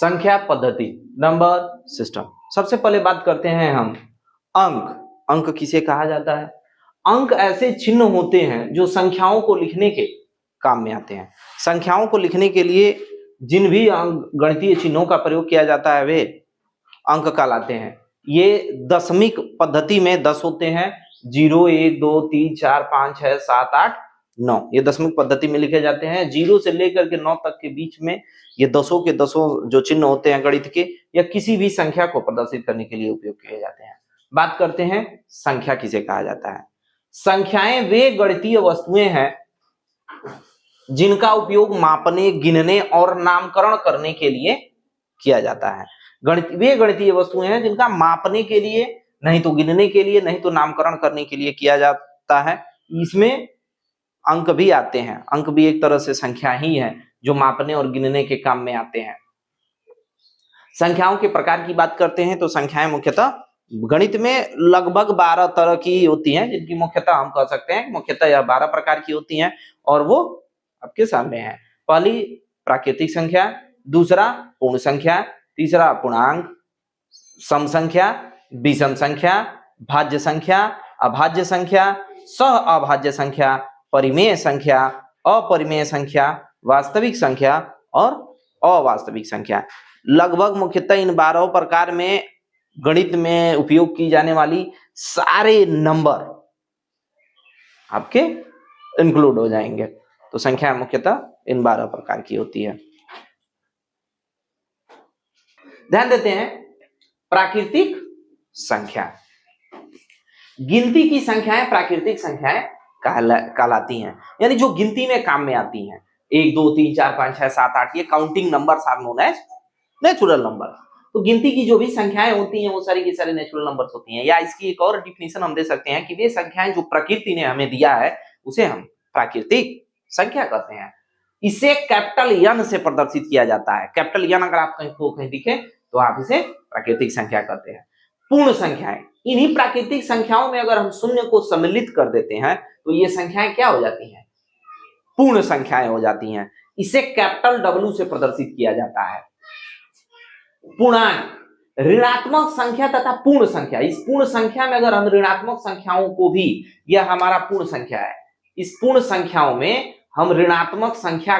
संख्या पद्धति, number system. सबसे पहले बात करते हैं हम अंक। अंक किसे कहा जाता है? अंक ऐसे चिन्ह होते हैं जो संख्याओं को लिखने के काम में आते हैं। संख्याओं को लिखने के लिए जिन भी गणितीय चिन्हों का प्रयोग किया जाता है वे अंक कहलाते हैं। ये दशमिक पद्धति में 10 होते हैं, 0, 1, 2, 3, 4, 5, 6, 7, 8, 9, ये दशमिक पद्धति में लिखे जाते हैं। 0 से लेकर के 9 तक के बीच में ये दसों के दसों जो चिन्ह होते हैं गणित के या किसी भी संख्या को प्रदर्शित करने के लिए उपयोग किए जाते हैं। बात करते हैं संख्या किसे कहा जाता है। संख्याएं वे गणितीय वस्तुएं हैं जिनका उपयोग मापने, गिनने और नामकरण करने के लिए किया जाता है। वे गणितीय वस्तुएं हैं जिनका मापने के लिए, नहीं तो गिनने के लिए, नहीं तो नामकरण करने के लिए किया जाता है। इसमें अंक भी आते हैं। अंक भी एक तरह से संख्या ही है जो मापने और गिनने के काम में आते हैं। संख्याओं के प्रकार की बात करते हैं तो संख्याएं मुख्यतः गणित में लगभग 12 तरह की होती हैं, जिनकी मुख्यतः हम कह सकते हैं मुख्यतः यह 12 प्रकार की होती हैं और वो आपके सामने है। पहली प्राकृतिक संख्या, दूसरा पूर्ण संख्या, तीसरा पूर्णांक, सम संख्या, विषम संख्या, भाज्य संख्या, अभाज्य संख्या, सह अभाज्य संख्या, परिमेय संख्या, अपरिमेय संख्या, वास्तविक संख्या और अवास्तविक संख्या। लगभग मुख्यतः इन 12 प्रकार में गणित में उपयोग की जाने वाली सारे नंबर आपके इंक्लूड हो जाएंगे। तो संख्या मुख्यतः इन 12 प्रकार की होती है। ध्यान देते हैं प्राकृतिक संख्या। गिनती की संख्याएं प्राकृतिक संख्याएं कहलाती हैं, यानी जो गिनती में काम में आती हैं। 1, 2, 3, 4, 5, 6, 7, 8 ये counting numbers are known as natural number. तो गिनती की जो भी संख्याएं होती हैं वो सारी की सारी नेचुरल नंबर्स होती हैं। या इसकी एक और डिफिनेशन हम दे सकते हैं कि वे संख्याएं जो प्रकृति ने हमें दिया है उसे हम प्राकृतिक संख्या कहते हैं। इसे कैपिटल एन से प्रदर्शित किया जाता है। कैपिटल एन अगर आप कहीं दिखे तो आप इसे प्राकृतिक संख्या कहते हैं। पूर्ण संख्याएं, इन्हीं प्राकृतिक संख्याओं में अगर हम शून्य को सम्मिलित कर देते हैं तो ये संख्याएं क्या हो जाती हैं? पूर्ण संख्याएं हो जाती हैं। इसे कैपिटल डब्ल्यू से प्रदर्शित किया जाता है। पूर्णांक, ऋणात्मक संख्या तथा पूर्ण संख्या। इस पूर्ण संख्या में अगर हम ऋणात्मक संख्याओं को भी, यह हमारा पूर्ण संख्या है, इस पूर्ण संख्याओं में हम ऋणात्मक संख्या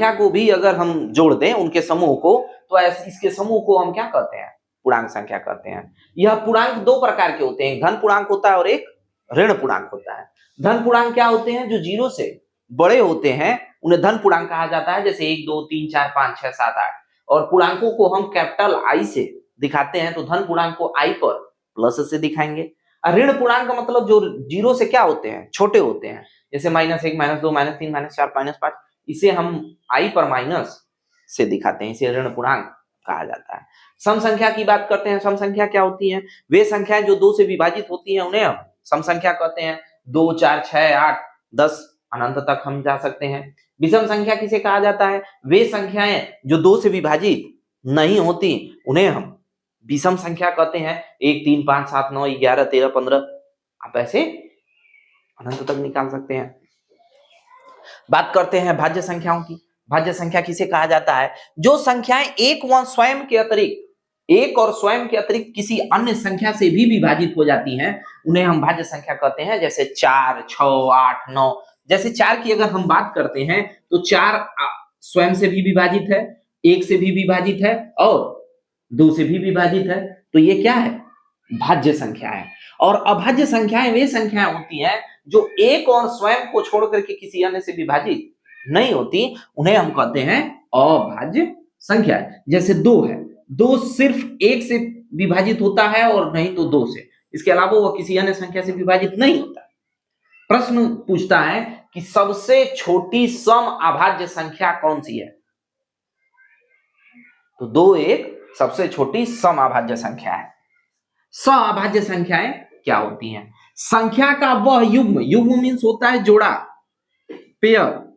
को भी अगर हम जोड़ दें उनके समूह को, तो इसके समूह को हम क्या कहते हैं? पूर्णांक संख्या कहते हैं। यह पूर्णांक 2 प्रकार के होते हैं, एक धन पूर्णांक होता है और एक ऋण पूर्णांक होता है। धन पूर्णांक क्या होते हैं? जो 0 से बड़े होते हैं उन्हें धन पूर्णांक कहा जाता है, जैसे 1, 2, 3, 4, 5, 6, 7, 8। और पूर्णांकों को हम कैपिटल आई से दिखाते हैं, तो धन पूर्णांक को आई पर प्लस से दिखाएंगे। ऋण पूर्णांक का मतलब जो 0 से क्या होते हैं? छोटे होते हैं, जैसे -1, -2, -3, -4, -5, इसे हम आई पर माइनस से दिखाते हैं, इसे ऋण पूर्णांक कहा जाता है। सम संख्या की बात करते हैं। सम संख्या क्या होती है? वे संख्याएं जो 2 से विभाजित होती हैं उन्हें हम सम संख्या कहते हैं। 2, 4, 6, 8, 10 अनंत तक हम जा सकते हैं। विषम संख्या किसे कहा जाता है? वे संख्याएं जो 2 से विभाजित नहीं होती उन्हें हम विषम संख्या कहते हैं। 1, 3, 5, 7, 9, 11, 13, 15 आप ऐसे अनंत तक निकाल सकते हैं। बात करते हैं भाज्य संख्याओं की। भाज्य संख्या किसे कहा जाता है? जो संख्याएं एक और स्वयं के अतिरिक्त किसी अन्य संख्या से भी विभाजित हो जाती हैं उन्हें हम भाज्य संख्या कहते हैं। जैसे 4, 6, 8, 9। जैसे 4 की अगर हम बात करते हैं तो 4 स्वयं से भी विभाजित है, 1 से भी विभाजित है और 2 से भी विभाजित है। तो ये क्या है? भाज्य संख्या है। और अभाज्य संख्याएं वे संख्याएं होती हैं जो एक और स्वयं को छोड़ करके किसी अन्य से विभाजित नहीं होती, उन्हें हम कहते हैं अभाज्य संख्या। जैसे 2 है, 2 सिर्फ 1 से विभाजित होता है और नहीं तो 2 से, इसके अलावा वह किसी अन्य संख्या से विभाजित नहीं होता। प्रश्न पूछता है कि सबसे छोटी सम अभाज्य संख्या कौन सी है? तो 2 एक सबसे छोटी सम अभाज्य संख्या है। सअभाज्य संख्याएं क्या होती हैं? संख्या का वह युग्म, युग्म मीन्स होता है जोड़ा, पेयर,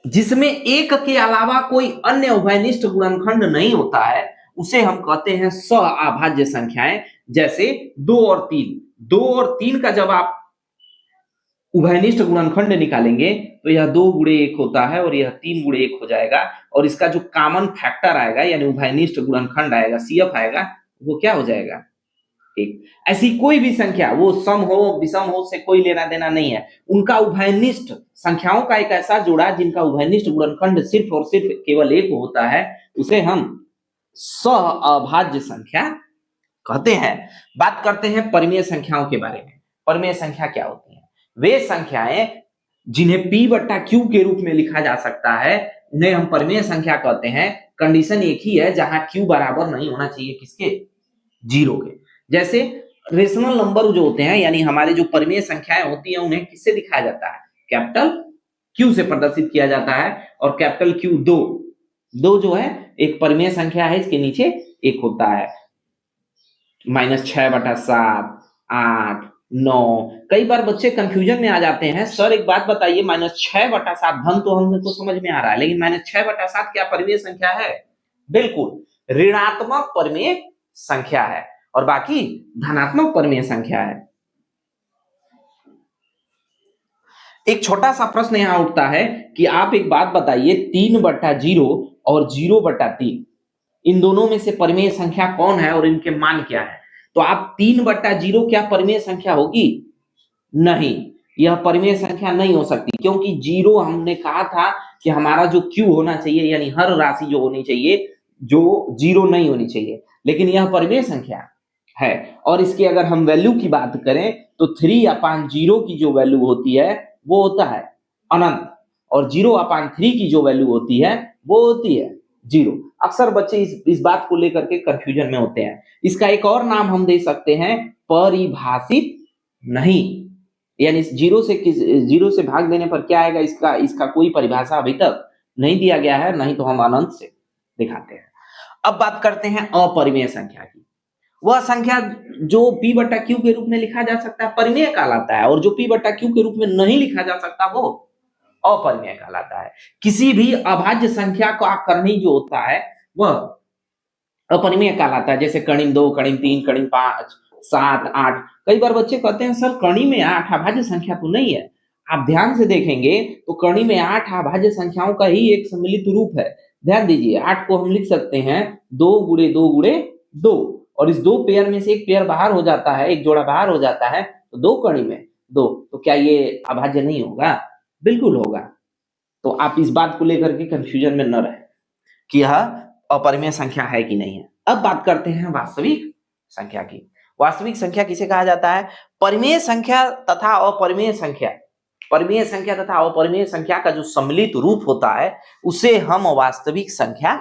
जिसमें एक के अलावा कोई अन्य उभयनिष्ठ गुणनखंड नहीं होता है, उसे हम कहते हैं सअभाज्य संख्याएं। जैसे 2 और 3, 2 और 3 का जब आप उभयनिष्ठ गुणनखंड निकालेंगे तो यह 2 गुणे 1 होता है और यह 3 गुणे 1 हो जाएगा, और इसका जो कॉमन फैक्टर आएगा यानी उभयनिष्ठ गुणनखंड आएगा, CF आएगा, वो क्या हो जाएगा? 1। ऐसी कोई भी संख्या, वो सम हो विषम हो, उससे कोई लेना देना नहीं है, उनका उभयनिष्ठ संख्याओं का एक ऐसा जोड़ा जिनका उभयनिष्ठ गुणनखंड सिर्फ और सिर्फ केवल 1 होता है, उसे हम सह अभाज्य संख्या कहते हैं। बात करते हैं परिमेय संख्याओं के बारे में। परिमेय संख्या क्या होती है? वे संख्याएं जिन्हें P बट्टा Q के रूप में लिखा जा सकता है, उन्हें हम परिमेय संख्या कहते हैं। कंडीशन एक ही है, जहां Q बराबर नहीं होना चाहिए किसके? 0 के। जैसे रेशनल नंबर जो होते हैं, यानी हमारे जो परिमेय संख्याएं होती हैं, उन्हें किससे दिखाया जाता है? कैपिटल Q से प्रदर्शित किया जाता है, और कैपिटल Q 2 जो है एक परिमेय संख्या है, इसके नीचे 1 होता है। -6/7, 8, 9। कई बार बच्चे कंफ्यूजन में आ जाते हैं, सर एक बात बताइए, -6/7 धन तो हमको समझ में आ रहा है, लेकिन -6/7 क्या परिमेय संख्या है? बिल्कुल ऋणात्मक परिमेय संख्या है, और बाकी धनात्मक परिमेय संख्या है। एक छोटा सा प्रश्न यहां उठता है कि आप एक बात बताइए, 3/0 और 0/3 इन दोनों में से परिमेय संख्या कौन है और इनके मान क्या है? तो आप 3/0 क्या परिमेय संख्या होगी? नहीं, यह परिमेय संख्या नहीं हो सकती, क्योंकि 0 हमने कहा था कि हमारा जो Q होना चाहिए, यानी हर राशि जो होनी चाहिए, जो 0 नहीं होनी चाहिए, लेकिन यह परिमेय संख्या है। और इसकी अगर हम वैल्यू की बात करें तो 3/0 की जो वैल्यू होती है वो होता है अनंत, और 0/3 की जो वैल्यू होती है वो होती है 0। अक्सर बच्चे इस बात को लेकर के कंफ्यूजन में होते हैं। इसका एक और नाम हम दे सकते हैं, परिभाषित नहीं, यानी 0 से भाग देने पर क्या आएगा, इसका कोई परिभाषा अभी तक नहीं दिया गया है, नहीं तो हम अनंत से दिखाते हैं। अब बात करते हैं अपरिमेय संख्या की। वह संख्या जो P/Q के रूप में लिखा जा सकता है परिमेय कहलाता है, और जो P/Q के रूप में नहीं लिखा जा सकता वो अपरिमेय कहलाता है। किसी भी अभाज्य संख्या का करनी जो होता है वह अपरिमेय कहलाता है, जैसे कणिम 2, कणिम 3, कणिम 5, 7, 8। कई बार बच्चे कहते हैं सर कणी में 8 अभाज्य संख्या तो नहीं है। आप ध्यान से देखेंगे तो कणी में 8 अभाज्य संख्याओं का ही एक सम्मिलित रूप है। ध्यान दीजिए, 8 को हम लिख सकते हैं 2 × 2 × 2, और इस 2 पेयर में से एक पेयर बाहर हो जाता है, एक जोड़ा बाहर हो जाता है, तो 2 कणी में 2। तो क्या ये अभाज्य नहीं होगा? बिल्कुल होगा। तो आप इस बात को लेकर के कंफ्यूजन में न रहे कि यह अपरिमेय संख्या है कि नहीं है। अब बात करते हैं वास्तविक संख्या की। वास्तविक संख्या किसे कहा जाता है? परिमेय संख्या तथा अपरिमेय संख्या, परिमेय संख्या तथा अपरिमेय संख्या का जो सम्मिलित रूप होता है उसे हम वास्तविक संख्या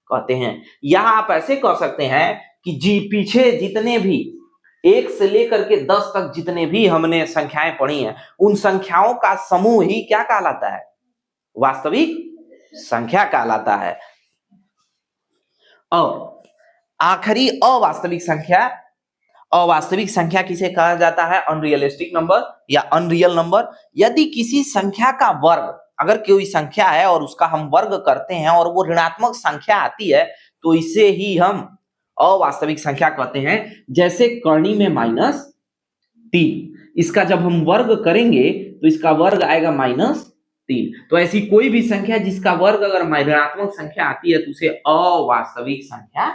कहते हैं। या आप ऐसे कह सकते हैं कि पीछे जितने भी 1 से लेकर के 10 तक जितने भी हमने संख्याएं पढ़ी हैं, उन संख्याओं का समूह ही क्या कहलाता है? वास्तविक संख्या कहलाता है। और आखिरी अवास्तविक संख्या, अवास्तविक संख्या किसे कहा जाता है? अनरियलिस्टिक नंबर या अनरियल नंबर। यदि किसी संख्या का वर्ग, अगर कोई संख्या है और उसका हम वर्ग करते हैं और वो ऋणात्मक संख्या आती है, तो इसे ही हम अवास्तविक संख्या कहते हैं। जैसे कर्णी में -3, इसका जब हम वर्ग करेंगे तो इसका वर्ग आएगा -3। तो ऐसी कोई भी संख्या जिसका वर्ग अगर ऋणात्मक संख्या आती है तो उसे अवास्तविक संख्या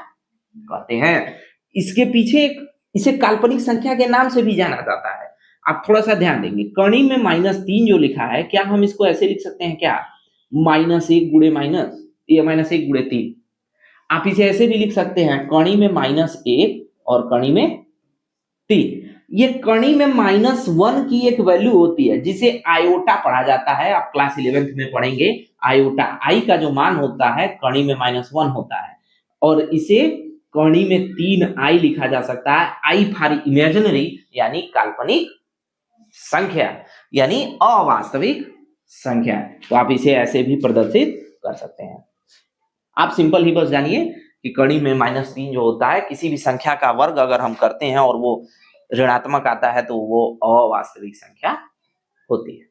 कहते हैं। इसके पीछे इसे काल्पनिक संख्या के नाम से भी जाना जाता है। आप थोड़ा सा ध्यान देंगे, कणी में -3 जो लिखा है, क्या हम इसको ऐसे लिख सकते हैं क्या? -1 × -3। आप इसे ऐसे भी लिख सकते हैं, कणी में -1 और कणी में 3। ये कणी में -1 की एक वैल्यू होती है जिसे आयोटा पढ़ा जाता है। आप क्लास 11th में पढ़ेंगे आयोटा, आई का जो मान होता है कणी में -1 होता है, और इसे कणी में 3i लिखा जा सकता है। आई फॉर इमेजिनरी, यानी काल्पनिक संख्या, यानी अवास्तविक संख्या। तो आप इसे ऐसे भी प्रदर्शित कर सकते हैं। आप सिंपल ही बस जानिए कि कणी में -3 जो होता है, किसी भी संख्या का वर्ग अगर हम करते हैं और वो ऋणात्मक आता है तो वो अवास्तविक संख्या होती है।